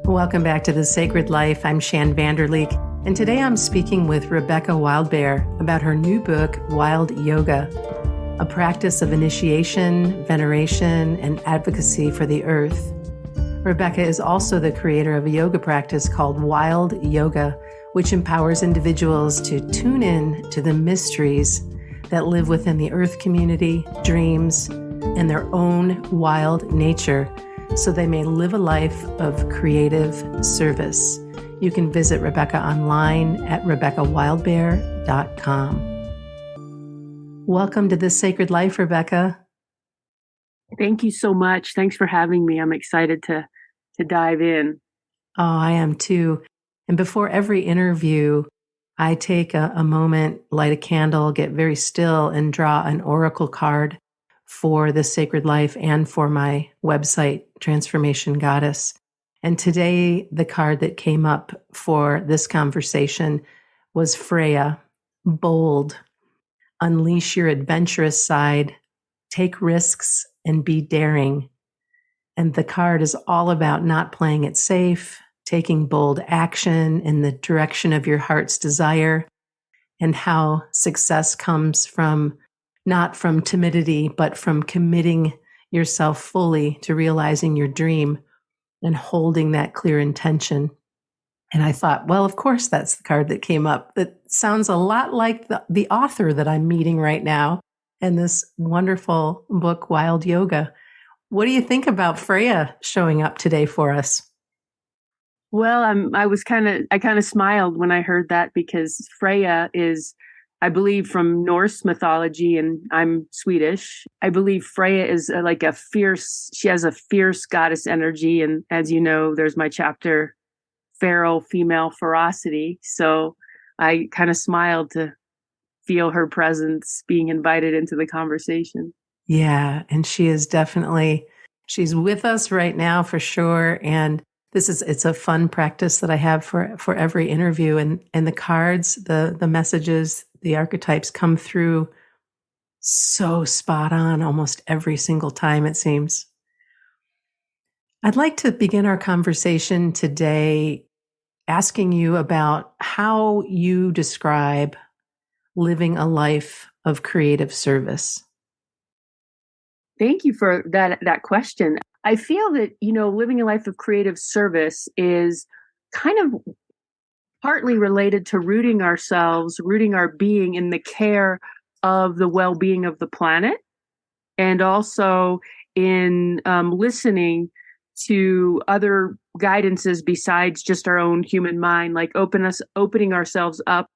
Welcome back to The Sacred Life. I'm Shann Vander Leek, and today I'm speaking with Rebecca Wildbear about her new book, Wild Yoga, a practice of initiation, veneration, and advocacy for the earth. Rebecca is also the creator of a yoga practice called Wild Yoga, which empowers individuals to tune in to the mysteries that live within the earth community, dreams, and their own wild nature, so they may live a life of creative service. You can visit Rebecca online at RebeccaWildbear.com. Welcome to The Sacred Life, Rebecca. Thank you so much. Thanks for having me. I'm excited to dive in. Oh, I am too. And before every interview, I take a moment, light a candle, get very still, and draw an oracle card for The Sacred Life and for my website, Transformation Goddess. And today, the card that came up for this conversation was Freyja, bold, unleash your adventurous side, take risks, and be daring. And the card is all about not playing it safe, taking bold action in the direction of your heart's desire, and how success comes not from timidity, but from committing yourself fully to realizing your dream and holding that clear intention. And I thought, well, of course, that's the card that came up. That sounds a lot like the author that I'm meeting right now in this wonderful book, Wild Yoga. What do you think about Freyja showing up today for us? Well, I kind of smiled when I heard that, because Freyja is, I believe, from Norse mythology, and I'm Swedish. I believe Freyja is she has a fierce goddess energy. And as you know, there's my chapter, Feral Female Ferocity. So I kind of smiled to feel her presence being invited into the conversation. Yeah. And she's with us right now for sure. And it's a fun practice that I have for every interview, and the cards, the messages, the archetypes come through so spot on almost every single time, it seems. I'd like to begin our conversation today asking you about how you describe living a life of creative service. Thank you for that question. I feel that, living a life of creative service is kind of partly related to rooting our being in the care of the well-being of the planet, and also in listening to other guidances besides just our own human mind, like opening ourselves up,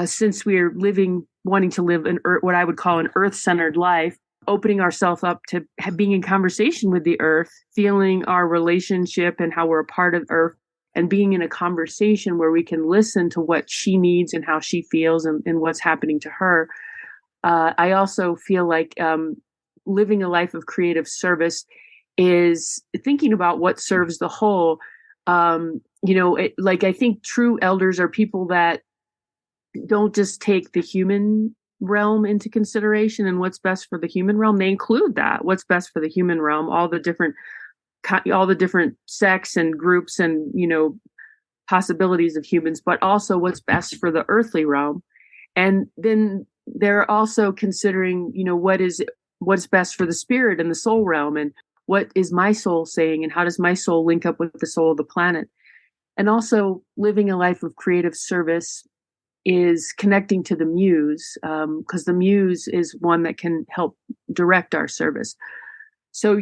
since we're wanting to live what I would call an earth-centered life, opening ourselves up to being in conversation with the earth, feeling our relationship and how we're a part of earth, and being in a conversation where we can listen to what she needs and how she feels and what's happening to her. I also feel like living a life of creative service is thinking about what serves the whole. I think true elders are people that don't just take the human realm into consideration and what's best for the human realm. They include that, what's best for the human realm, all the different sects and groups and possibilities of humans, but also what's best for the earthly realm. And then they're also considering what's best for the spirit and the soul realm, and what is my soul saying, and how does my soul link up with the soul of the planet. And also living a life of creative service is connecting to the muse, because the muse is one that can help direct our service. So,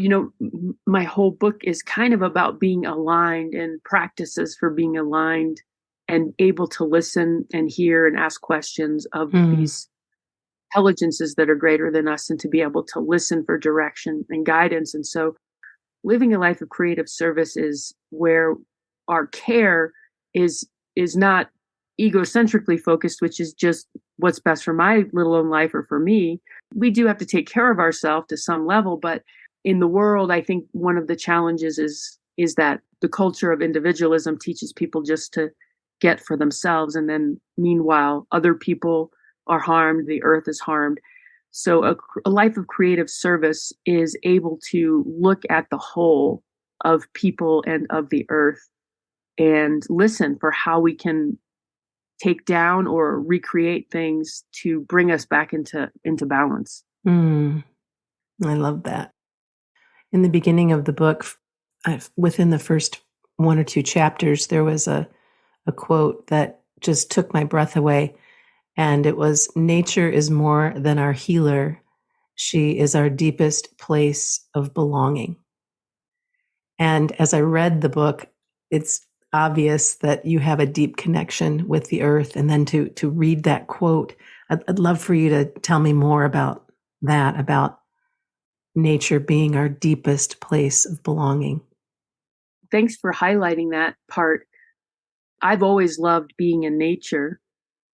my whole book is kind of about being aligned and practices for being aligned and able to listen and hear and ask questions of these intelligences that are greater than us, and to be able to listen for direction and guidance. And so living a life of creative service is where our care is not egocentrically focused, which is just what's best for my little own life or for me. We do have to take care of ourselves to some level, but in the world, I think one of the challenges is that the culture of individualism teaches people just to get for themselves, and then meanwhile other people are harmed, the earth is harmed. So a life of creative service is able to look at the whole of people and of the earth and listen for how we can take down or recreate things to bring us back into balance. I love that. In the beginning of the book, within the first one or two chapters, there was a quote that just took my breath away. And it was, "Nature is more than our healer. She is our deepest place of belonging." And as I read the book, it's obvious that you have a deep connection with the earth. And then to read that quote, I'd love for you to tell me more about that, about nature being our deepest place of belonging. Thanks for highlighting that part. I've always loved being in nature,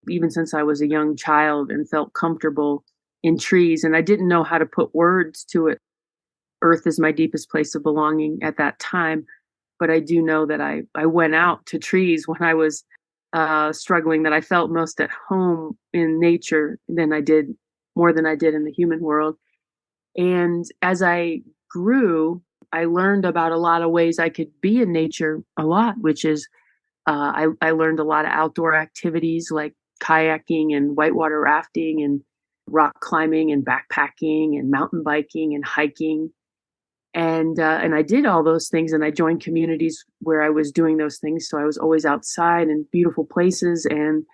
even since I was a young child, and felt comfortable in trees. And I didn't know how to put words to it. Earth is my deepest place of belonging at that time. But I do know that I went out to trees when I was struggling, that I felt most at home in nature more than I did in the human world. And as I grew, I learned about a lot of ways I could be in nature a lot, which is I learned a lot of outdoor activities like kayaking and whitewater rafting and rock climbing and backpacking and mountain biking and hiking. And I did all those things, and I joined communities where I was doing those things. So I was always outside in beautiful places. And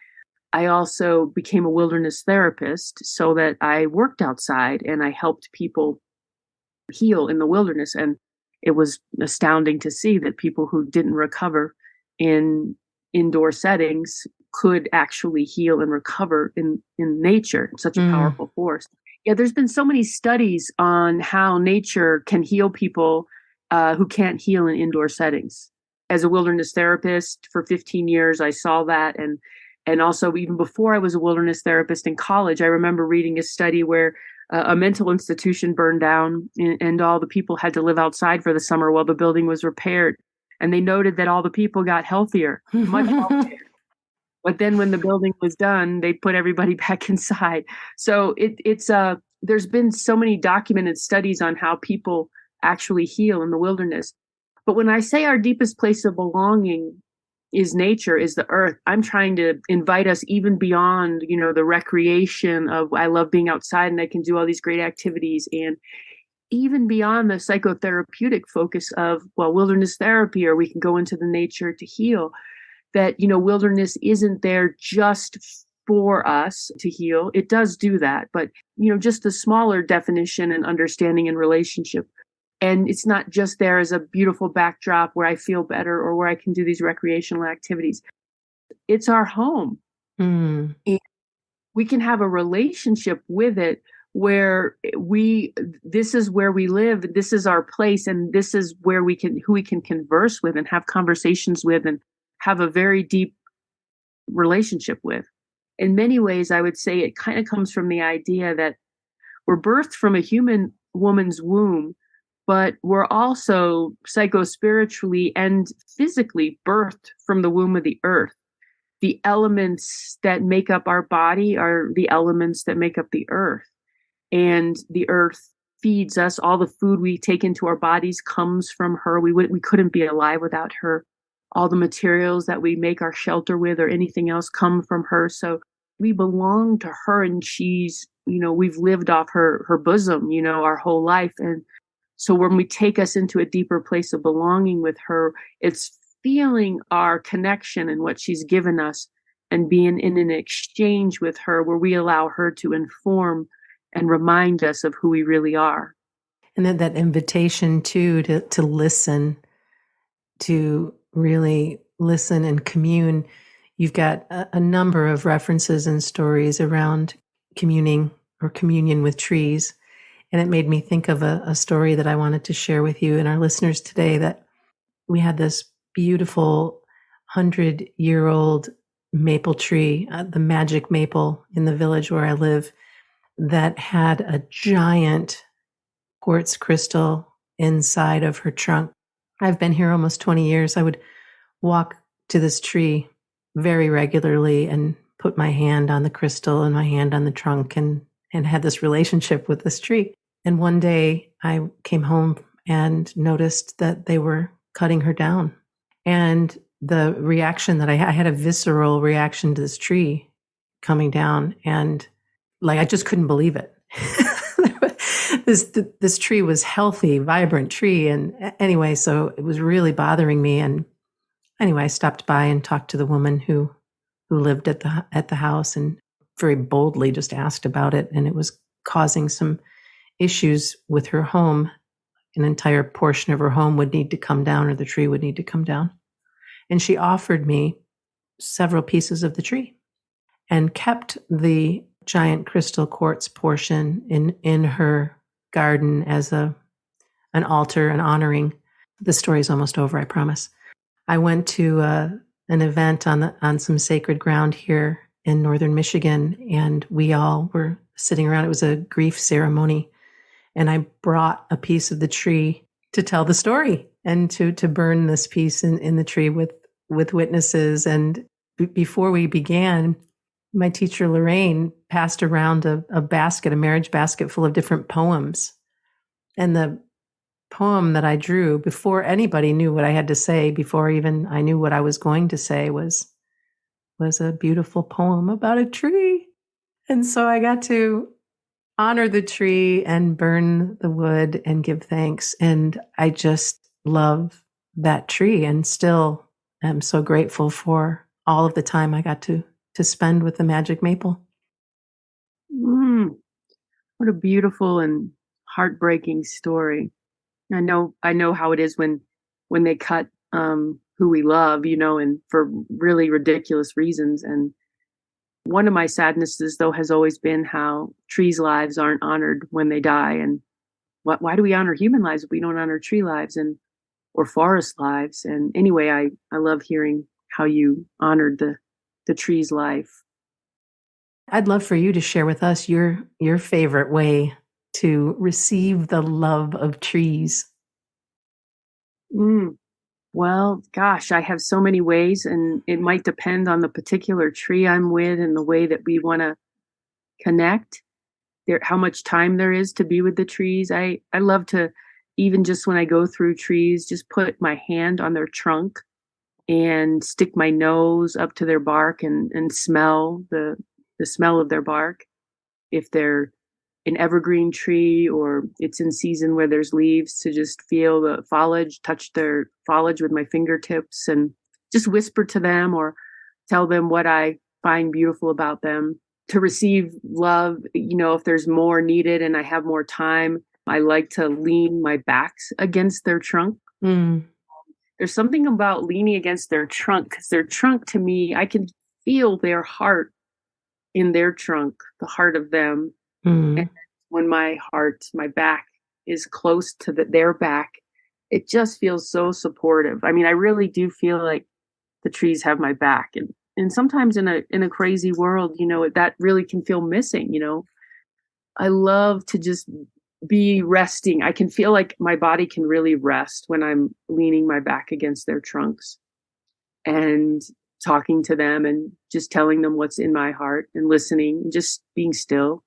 I also became a wilderness therapist so that I worked outside and I helped people heal in the wilderness. And it was astounding to see that people who didn't recover in indoor settings could actually heal and recover in nature. Such a powerful force. Yeah, there's been so many studies on how nature can heal people who can't heal in indoor settings. As a wilderness therapist for 15 years, I saw that. And also, even before I was a wilderness therapist in college, I remember reading a study where a mental institution burned down and all the people had to live outside for the summer while the building was repaired. And they noted that all the people got healthier, much healthier. But then when the building was done, they put everybody back inside. So there's been so many documented studies on how people actually heal in the wilderness. But when I say our deepest place of belonging is nature, is the earth, I'm trying to invite us even beyond, the recreation of I love being outside and I can do all these great activities, and even beyond the psychotherapeutic focus of, well, wilderness therapy, or we can go into the nature to heal. That, wilderness isn't there just for us to heal. It does do that, but, just a smaller definition and understanding and relationship. And it's not just there as a beautiful backdrop where I feel better or where I can do these recreational activities. It's our home. And we can have a relationship with it where this is where we live, this is our place, and this is where who we can converse with and have conversations with and have a very deep relationship with. In many ways, I would say it kind of comes from the idea that we're birthed from a human woman's womb, but we're also psycho-spiritually and physically birthed from the womb of the earth. The elements that make up our body are the elements that make up the earth. And the earth feeds us. All the food we take into our bodies comes from her. We couldn't be alive without her. All the materials that we make our shelter with or anything else come from her. So we belong to her, and she's, we've lived off her bosom, our whole life. And so when we take us into a deeper place of belonging with her, it's feeling our connection and what she's given us and being in an exchange with her where we allow her to inform and remind us of who we really are. And then that invitation too, to listen, to really listen and commune. You've got a number of references and stories around communing or communion with trees. And it made me think of a story that I wanted to share with you and our listeners today, that we had this beautiful 100-year-old maple tree, the magic maple in the village where I live, that had a giant quartz crystal inside of her trunk. I've been here almost 20 years. I would walk to this tree very regularly and put my hand on the crystal and my hand on the trunk and and had this relationship with this tree. And one day I came home and noticed that they were cutting her down. And the reaction that I had a visceral reaction to this tree coming down, and like I just couldn't believe it. This tree was healthy, vibrant tree, and anyway, so it was really bothering me. And anyway, I stopped by and talked to the woman who lived at the house, and very boldly just asked about it, and it was causing some issues with her home. An entire portion of her home would need to come down, or the tree would need to come down. And she offered me several pieces of the tree and kept the giant crystal quartz portion in her garden as an altar and honoring. The story is almost over, I promise. I went to an event on some sacred ground here in northern Michigan, and we all were sitting around. It was a grief ceremony, and I brought a piece of the tree to tell the story and to burn this piece in the tree with witnesses. And before we began, my teacher Lorraine passed around a marriage basket full of different poems. And the poem that I drew, before anybody knew what I had to say, before even I knew what I was going to say, was a beautiful poem about a tree. And so I got to honor the tree and burn the wood and give thanks. And I just love that tree, and still am so grateful for all of the time I got to spend with the magic maple. What a beautiful and heartbreaking story. I know how it is when they cut who we love, and for really ridiculous reasons. And one of my sadnesses, though, has always been how trees' lives aren't honored when they die. And why do we honor human lives if we don't honor tree lives or forest lives? And anyway, I love hearing how you honored the tree's life. I'd love for you to share with us your favorite way to receive the love of trees. Well, gosh, I have so many ways, and it might depend on the particular tree I'm with and the way that we want to connect. How much time there is to be with the trees. I love to, even just when I go through trees, just put my hand on their trunk and stick my nose up to their bark and smell the smell of their bark. If they're an evergreen tree or it's in season where there's leaves, to just feel the foliage, touch their foliage with my fingertips and just whisper to them or tell them what I find beautiful about them. To receive love, if there's more needed and I have more time, I like to lean my back against their trunk. There's something about leaning against their trunk, because their trunk, to me, I can feel their heart in their trunk, the heart of them. And when my back is close to their back, it just feels so supportive. I mean, I really do feel like the trees have my back. And sometimes in a crazy world, that really can feel missing. I love to just be resting. I can feel like my body can really rest when I'm leaning my back against their trunks and talking to them and just telling them what's in my heart and listening and just being still.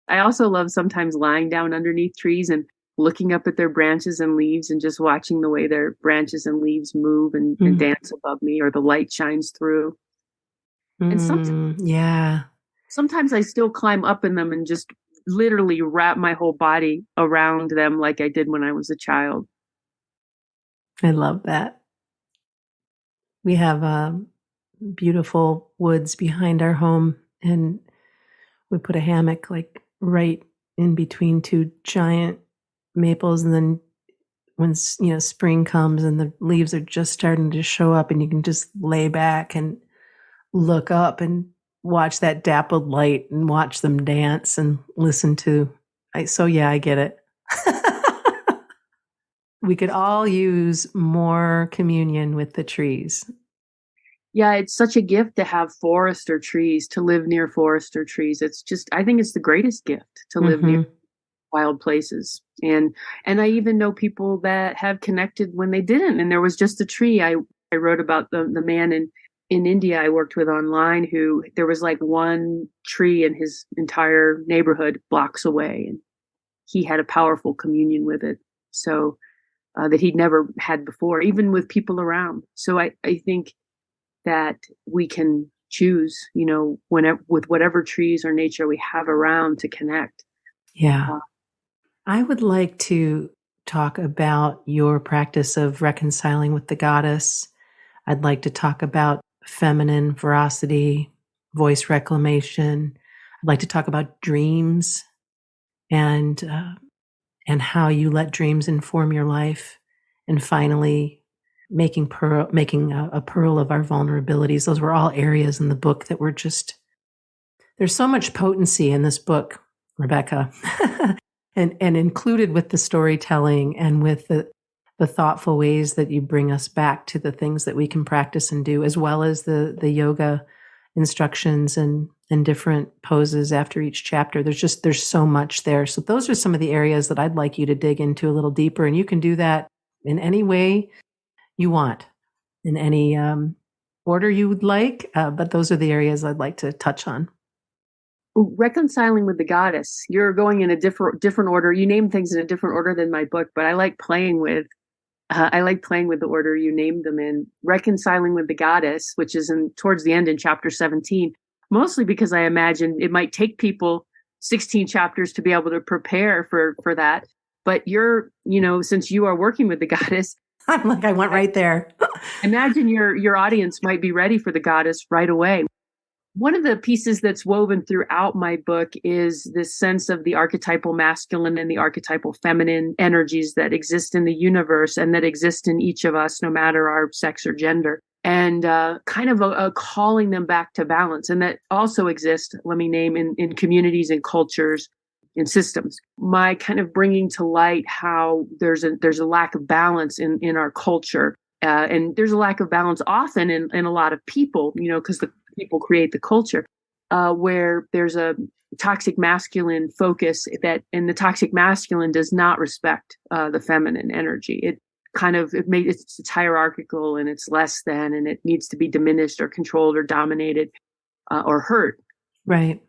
I also love sometimes lying down underneath trees and looking up at their branches and leaves and just watching the way their branches and leaves move and dance above me, or the light shines through. And sometimes I still climb up in them and just literally wrap my whole body around them like I did when I was a child. I love that. We have beautiful woods behind our home, and we put a hammock like right in between two giant maples. And then when spring comes and the leaves are just starting to show up, and you can just lay back and look up and watch that dappled light and watch them dance and listen to. I get it. We could all use more communion with the trees. Yeah, it's such a gift to have forest or trees, to live near forest or trees. It's just, I think it's the greatest gift to live near wild places. And I even know people that have connected when they didn't, and there was just a tree. I wrote about the man in India I worked with online who there was like one tree in his entire neighborhood blocks away, and he had a powerful communion with it. So that he'd never had before, even with people around. So I think that we can choose, whenever with whatever trees or nature we have around to connect. Yeah. I would like to talk about your practice of reconciling with the goddess. I'd like to talk about feminine veracity, voice reclamation. I'd like to talk about dreams and how you let dreams inform your life, and finally making a pearl of our vulnerabilities. Those were all areas in the book that were just, there's so much potency in this book, Rebecca, and included with the storytelling and with the thoughtful ways that you bring us back to the things that we can practice and do, as well as the yoga instructions and different poses after each chapter. There's so much there. So those are some of the areas that I'd like you to dig into a little deeper. And you can do that in any way you want, in any order you would like. But those are the areas I'd like to touch on. Reconciling with the goddess. You're going in a different order. You name things in a different order than my book, but I like playing with the order you named them in. Reconciling with the goddess, which is towards the end in chapter 17, mostly because I imagine it might take people 16 chapters to be able to prepare for that. But since you are working with the goddess, I'm like, I went right there. Imagine your audience might be ready for the goddess right away. One of the pieces that's woven throughout my book is this sense of the archetypal masculine and the archetypal feminine energies that exist in the universe and that exist in each of us, no matter our sex or gender, and kind of a calling them back to balance. And that also exists, let me name, in communities and cultures and systems. My kind of bringing to light how there's a lack of balance in our culture. And there's a lack of balance often in a lot of people, because the people create the culture, where there's a toxic masculine focus and the toxic masculine does not respect the feminine energy. It's hierarchical and it's less than, and it needs to be diminished or controlled or dominated or hurt. Right.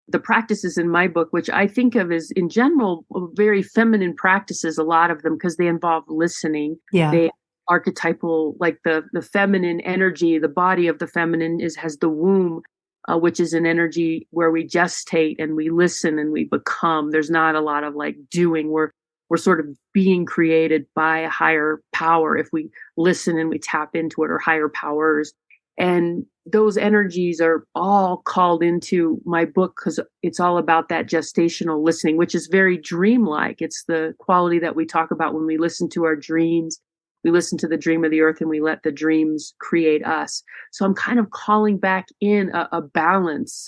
The practices in my book, which I think of as in general very feminine practices, a lot of them, because they involve listening. Yeah. They archetypal, like the feminine energy, the body of the feminine has the womb, which is an energy where we gestate and we listen and we become. There's not a lot of like doing. We're sort of being created by a higher power if we listen and we tap into it, or higher powers. And those energies are all called into my book because it's all about that gestational listening, which is very dreamlike. It's the quality that we talk about when we listen to our dreams. We listen to the dream of the earth and we let the dreams create us. So I'm kind of calling back in a balance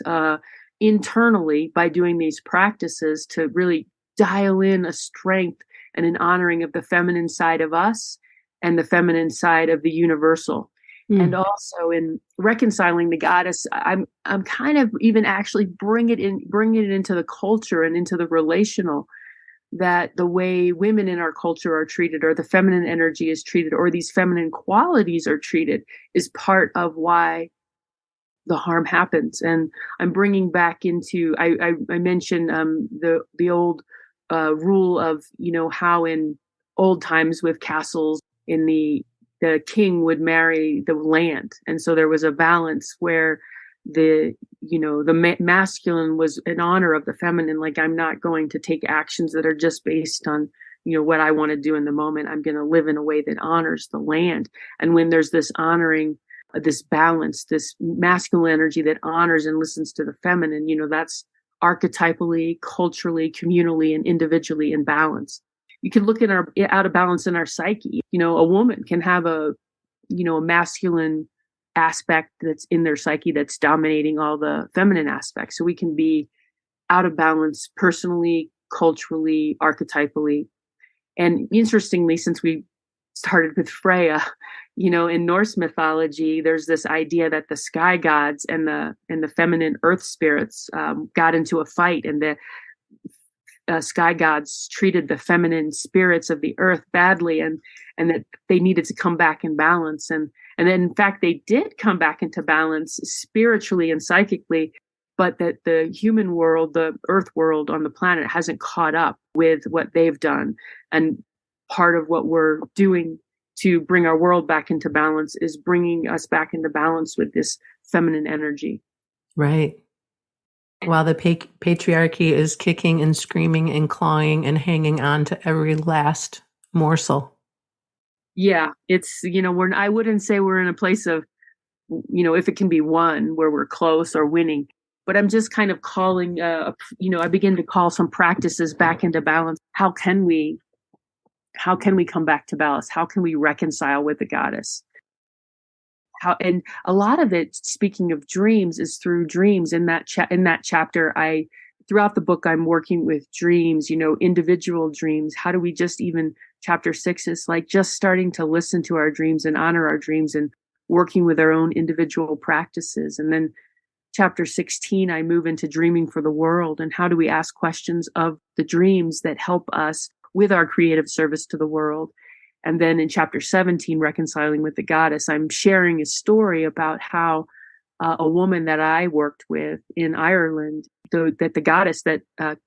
internally by doing these practices to really dial in a strength and an honoring of the feminine side of us and the feminine side of the universal. And also in reconciling the goddess, I'm kind of even actually bring it into the culture and into the relational, that the way women in our culture are treated, or the feminine energy is treated, or these feminine qualities are treated, is part of why the harm happens. And I'm bringing back into, I mentioned the old rule of, how in old times with castles, the king would marry the land. And so there was a balance where the masculine was in honor of the feminine. Like, I'm not going to take actions that are just based on, what I want to do in the moment. I'm going to live in a way that honors the land. And when there's this honoring, this balance, this masculine energy that honors and listens to the feminine, that's archetypally, culturally, communally, and individually in balance. You can look out of balance in our psyche. A woman can have a masculine aspect that's in their psyche that's dominating all the feminine aspects. So we can be out of balance personally, culturally, archetypally. And interestingly, since we started with Freyja, in Norse mythology, there's this idea that the sky gods and the feminine earth spirits got into a fight, and the sky gods treated the feminine spirits of the earth badly, and that they needed to come back in balance. And And then in fact, they did come back into balance spiritually and psychically, but that the human world, the earth world on the planet hasn't caught up with what they've done. And part of what we're doing to bring our world back into balance is bringing us back into balance with this feminine energy. Right. While the patriarchy is kicking and screaming and clawing and hanging on to every last morsel. Yeah, it's, I wouldn't say we're in a place of, if it can be won, where we're close or winning, but I'm just kind of calling, I begin to call some practices back into balance. How can we come back to balance? How can we reconcile with the goddess? And a lot of it, speaking of dreams, is through dreams. In that chapter, throughout the book, I'm working with dreams, individual dreams. How do we just even, chapter 6 is like just starting to listen to our dreams and honor our dreams and working with our own individual practices. And then chapter 16, I move into dreaming for the world. And how do we ask questions of the dreams that help us with our creative service to the world? And then in chapter 17, Reconciling with the Goddess, I'm sharing a story about how a woman that I worked with in Ireland, that the goddess, that the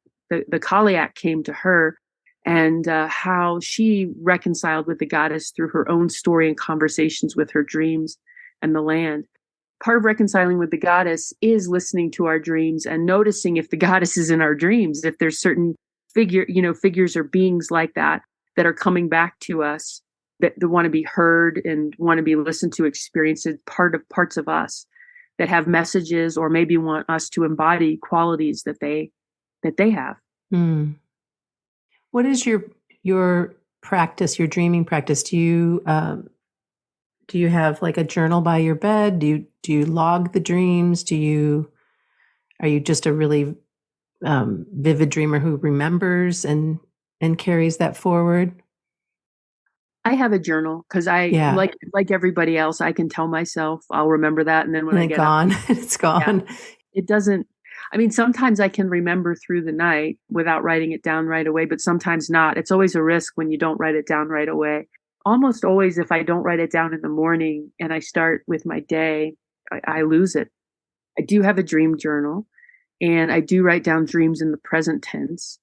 Kaliak came to her, and how she reconciled with the goddess through her own story and conversations with her dreams and the land. Part of reconciling with the goddess is listening to our dreams and noticing if the goddess is in our dreams, if there's certain figures or beings like that are coming back to us, that want to be heard and want to be listened to, experienced, parts of us that have messages or maybe want us to embody qualities that they have. Mm. What is your practice, your dreaming practice? Do you have like a journal by your bed? Do you log the dreams? Are you just a really vivid dreamer who remembers and carries that forward? I have a journal because like everybody else, I can tell myself I'll remember that, and then when I get gone, it's gone. Yeah, it doesn't. I mean, sometimes I can remember through the night without writing it down right away, but sometimes not. It's always a risk when you don't write it down right away. Almost always, if I don't write it down in the morning and I start with my day, I lose it. I do have a dream journal, and I do write down dreams in the present tense.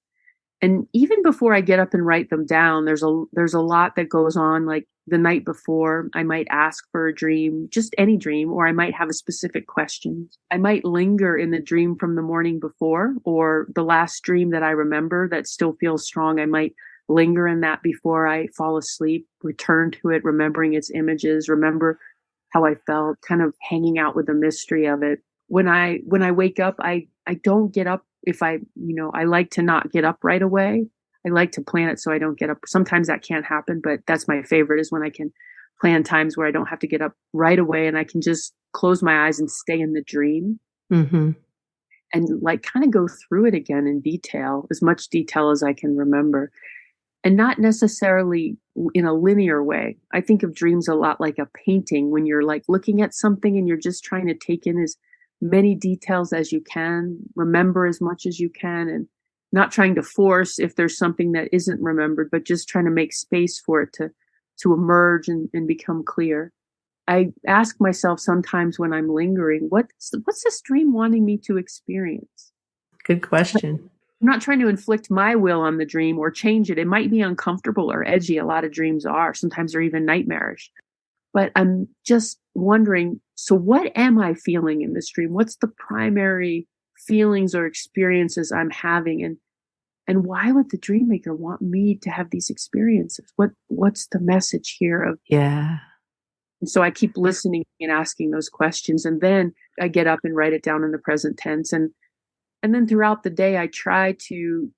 And even before I get up and write them down, there's a lot that goes on. Like the night before, I might ask for a dream, just any dream, or I might have a specific question. I might linger in the dream from the morning before, or the last dream that I remember that still feels strong. I might linger in that before I fall asleep, return to it, remembering its images, remember how I felt, kind of hanging out with the mystery of it. When I wake up, I don't get up. If I like to not get up right away. I like to plan it so I don't get up. Sometimes that can't happen, but that's my favorite, is when I can plan times where I don't have to get up right away and I can just close my eyes and stay in the dream. Mm-hmm. And like kind of go through it again in detail, as much detail as I can remember, and not necessarily in a linear way. I think of dreams a lot like a painting, when you're like looking at something and you're just trying to take in as many details as you can, remember as much as you can, and not trying to force if there's something that isn't remembered, but just trying to make space for it to emerge and become clear. I ask myself sometimes when I'm lingering, what's this dream wanting me to experience? Good question. I'm not trying to inflict my will on the dream or change it. It might be uncomfortable or edgy. A lot of dreams are. Sometimes they're even nightmarish. But I'm just wondering, so what am I feeling in this dream? What's the primary feelings or experiences I'm having? And why would the dream maker want me to have these experiences? What's the message here of? Yeah. And so I keep listening and asking those questions. And then I get up and write it down in the present tense. And then throughout the day, I try to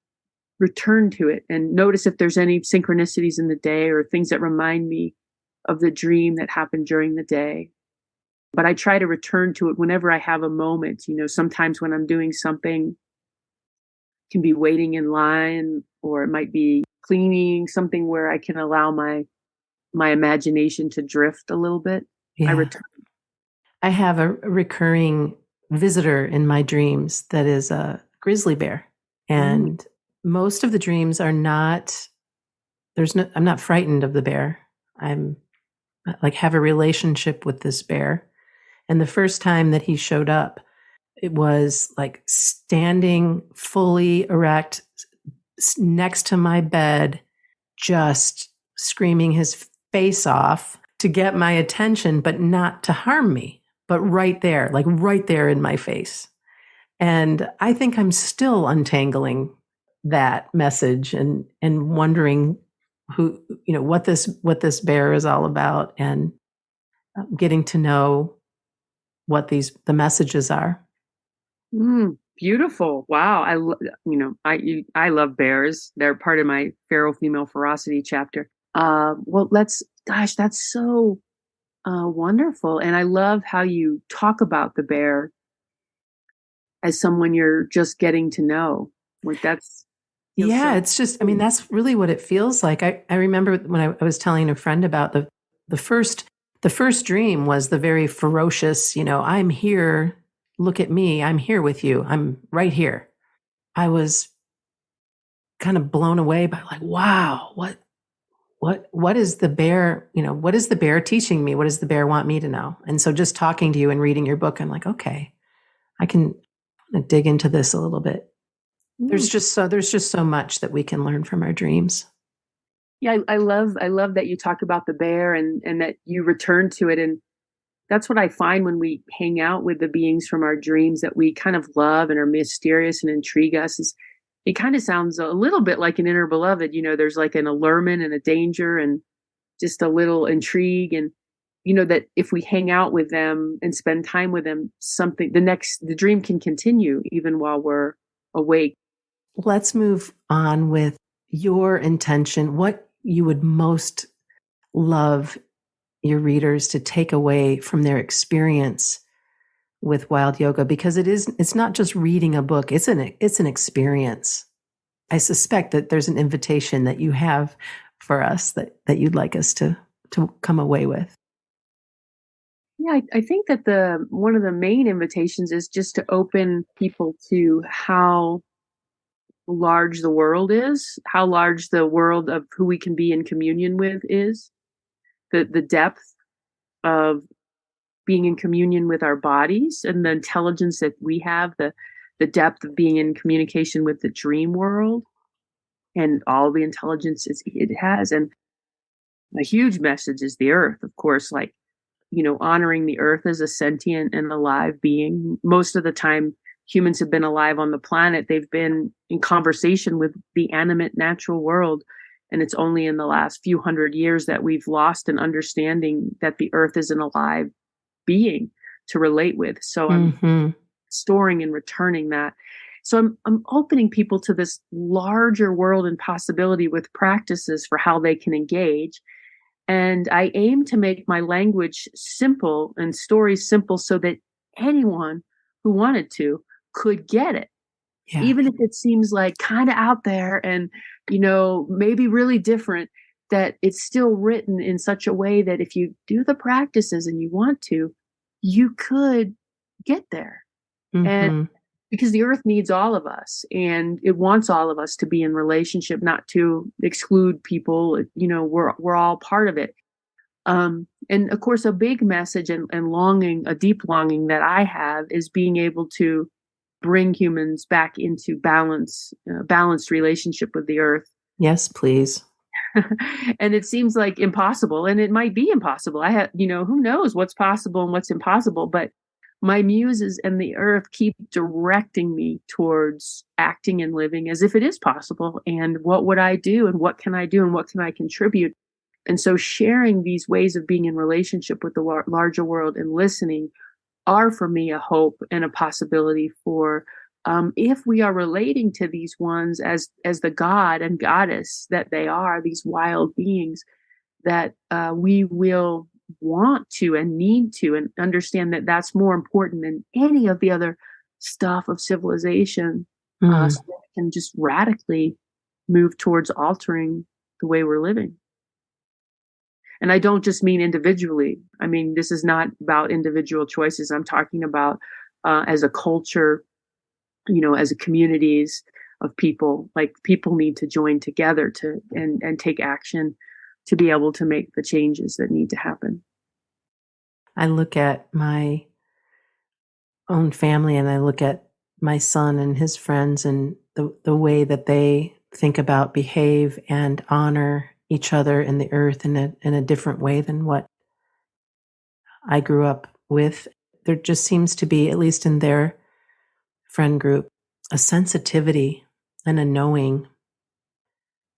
return to it and notice if there's any synchronicities in the day or things that remind me of the dream that happened during the day. But I try to return to it whenever I have a moment. Sometimes when I'm doing something, can be waiting in line, or it might be cleaning, something where I can allow my imagination to drift a little bit. Yeah. I return. I have a recurring visitor in my dreams that is a grizzly bear. And most of the dreams are not, I'm not frightened of the bear. I'm like have a relationship with this bear. And the first time that he showed up, it was like standing fully erect next to my bed, just screaming his face off to get my attention, but not to harm me, but right there, like right there in my face. And I think I'm still untangling that message and wondering who, what this bear is all about, and getting to know what the messages are. Beautiful. Wow. I love bears. They're part of my feral female ferocity chapter. Well, that's so wonderful. And I love how you talk about the bear as someone you're just getting to know. Like that's, yeah, it's just, I mean, that's really what it feels like. I remember when I was telling a friend about the first dream was the very ferocious, I'm here, look at me, I'm here with you, I'm right here. I was kind of blown away by like, wow, what is the bear, what is the bear teaching me? What does the bear want me to know? And so just talking to you and reading your book, I'm like, okay, I can dig into this a little bit. There's just so much that we can learn from our dreams. Yeah, I love that you talk about the bear and that you return to it. And that's what I find when we hang out with the beings from our dreams that we kind of love and are mysterious and intrigue us. Is it kind of sounds a little bit like an inner beloved. There's like an allurement and a danger and just a little intrigue. And that if we hang out with them and spend time with them, the dream can continue even while we're awake. Let's move on with your intention. What you would most love your readers to take away from their experience with wild yoga, because it's not just reading a book, it's an experience. I suspect that there's an invitation that you have for us that you'd like us to come away with. Yeah, I think that one of the main invitations is just to open people to how large the world is, how large the world of who we can be in communion with is, the depth of being in communion with our bodies and the intelligence that we have, the depth of being in communication with the dream world and all the intelligence it has. And a huge message is the earth, of course, like, honoring the earth as a sentient and alive being. Most of the time humans have been alive on the planet, they've been in conversation with the animate natural world. And it's only in the last few hundred years that we've lost an understanding that the earth is an alive being to relate with. So I'm storing and returning that. So I'm opening people to this larger world and possibility with practices for how they can engage. And I aim to make my language simple and stories simple so that anyone who wanted to could get it. Yeah. Even if it seems like kind of out there and, maybe really different, that it's still written in such a way that if you do the practices and you want to, you could get there. And because the earth needs all of us and it wants all of us to be in relationship, not to exclude people. We're all part of it. And of course, a big message and longing, a deep longing that I have is being able to bring humans back into balanced relationship with the earth. Yes, please. And it seems like impossible, and it might be impossible. Who knows what's possible and what's impossible, but my muses and the earth keep directing me towards acting and living as if it is possible. And what would I do? And what can I do? And what can I contribute? And so sharing these ways of being in relationship with the larger world and listening are for me a hope and a possibility for if we are relating to these ones as the god and goddess that they are, these wild beings, that we will want to and need to and understand that that's more important than any of the other stuff of civilization. So that we can just radically move towards altering the way we're living. And I don't just mean individually. I mean, this is not about individual choices. I'm talking about as a culture, as a communities of people. Like, people need to join together and take action to be able to make the changes that need to happen. I look at my own family and I look at my son and his friends and the way that they think about, behave, and honor each other in the earth in a different way than what I grew up with. There just seems to be, at least in their friend group, a sensitivity and a knowing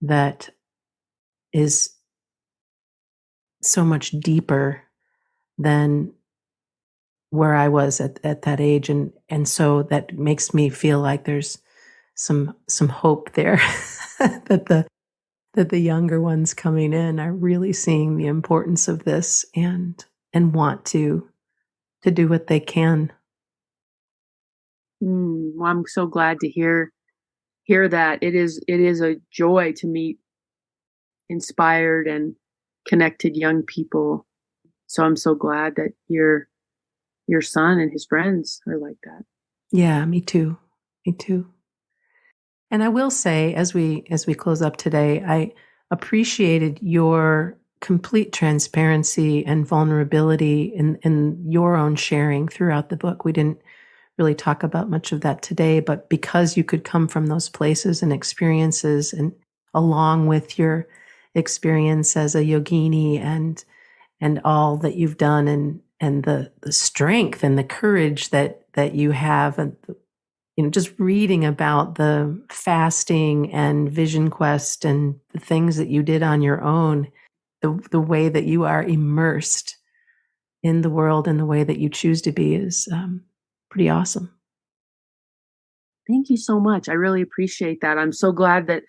that is so much deeper than where I was at that age. And so that makes me feel like there's some hope there that the younger ones coming in are really seeing the importance of this and want to do what they can. Well, I'm so glad to hear that. It is a joy to meet inspired and connected young people. So I'm so glad that your son and his friends are like that. Yeah, me too. Me too. And I will say, as we close up today, I appreciated your complete transparency and vulnerability in your own sharing throughout the book. We didn't really talk about much of that today, but because you could come from those places and experiences, and along with your experience as a yogini and all that you've done, and the strength and the courage that you have, and just reading about the fasting and vision quest and the things that you did on your own, the way that you are immersed in the world and the way that you choose to be is pretty awesome. Thank you so much. I really appreciate that. I'm so glad that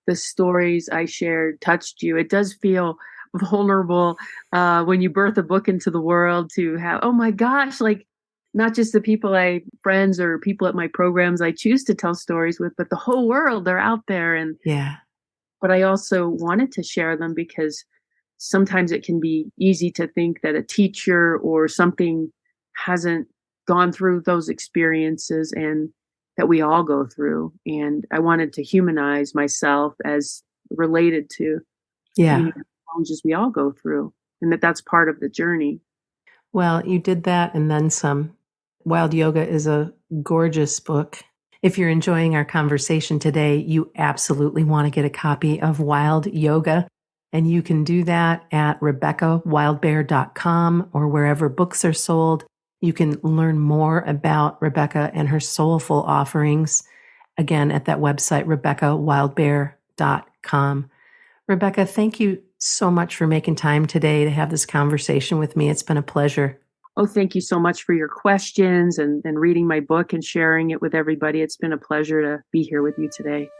the stories I shared touched you. It does feel vulnerable when you birth a book into the world to have, oh my gosh, like not just the friends or people at my programs I choose to tell stories with, but the whole world, they're out there. And Yeah. but I also wanted to share them because sometimes it can be easy to think that a teacher or something hasn't gone through those experiences, and that we all go through. And I wanted to humanize myself as related to Yeah. the challenges we all go through, and that's part of the journey. Well, you did that and then some. Wild Yoga is a gorgeous book. If you're enjoying our conversation today, you absolutely want to get a copy of Wild Yoga. And you can do that at RebeccaWildbear.com or wherever books are sold. You can learn more about Rebecca and her soulful offerings, again, at that website, RebeccaWildbear.com. Rebecca, thank you so much for making time today to have this conversation with me. It's been a pleasure. Oh, thank you so much for your questions and reading my book and sharing it with everybody. It's been a pleasure to be here with you today.